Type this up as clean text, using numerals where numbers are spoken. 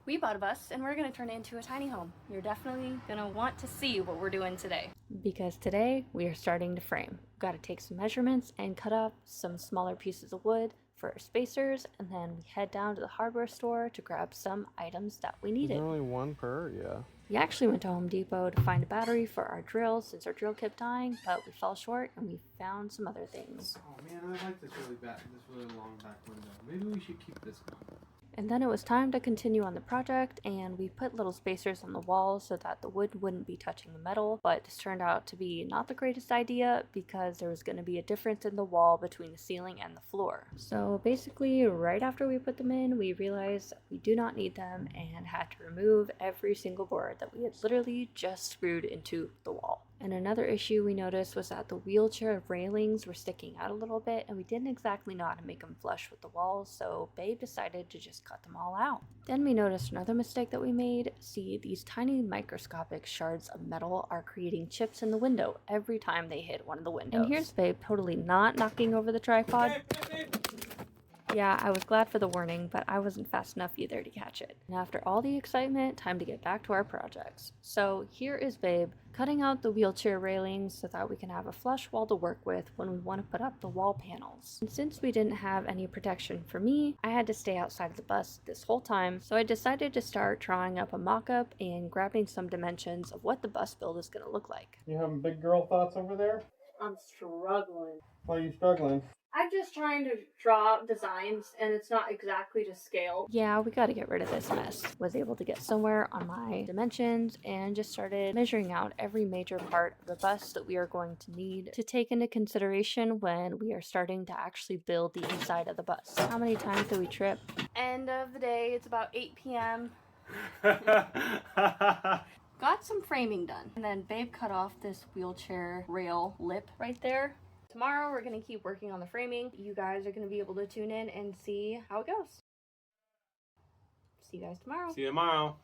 We bought a bus and we're gonna turn it into a tiny home. You're definitely gonna want to see what we're doing today. Because today we are starting to frame. We've got to take some measurements and cut up some smaller pieces of wood for our spacers, and then we head down to the hardware store to grab some items that we needed. There's only one per, yeah. We actually went to Home Depot to find a battery for our drill since our drill kept dying, but we fell short and we found some other things. Oh man, I like this really long back window. Maybe we should keep this one. And then it was time to continue on the project, and we put little spacers on the walls so that the wood wouldn't be touching the metal, but this turned out to be not the greatest idea because there was going to be a difference in the wall between the ceiling and the floor. So basically, right after we put them in, we realized that we do not need them and had to remove every single board that we had literally just screwed into the wall. And another issue we noticed was that the wheelchair railings were sticking out a little bit, and we didn't exactly know how to make them flush with the walls, so Babe decided to just cut them all out. Then we noticed another mistake that we made. See, these tiny microscopic shards of metal are creating chips in the window every time they hit one of the windows. And here's Babe totally not knocking over the tripod. Yeah, I was glad for the warning, but I wasn't fast enough either to catch it. And after all the excitement, time to get back to our projects. So here is Babe cutting out the wheelchair railings so that we can have a flush wall to work with when we want to put up the wall panels. And since we didn't have any protection for me, I had to stay outside of the bus this whole time, so I decided to start drawing up a mock-up and grabbing some dimensions of what the bus build is going to look like. You having big girl thoughts over there? I'm struggling. Why are you struggling? I'm just trying to draw designs, and it's not exactly to scale. Yeah, we gotta get rid of this mess. Was able to get somewhere on my dimensions and just started measuring out every major part of the bus that we are going to need to take into consideration when we are starting to actually build the inside of the bus. How many times do we trip? End of the day, it's about 8 p.m. Got some framing done. And then Babe cut off this wheelchair rail lip right there. Tomorrow we're going to keep working on the framing. You guys are going to be able to tune in and see how it goes. See you guys tomorrow. See you tomorrow.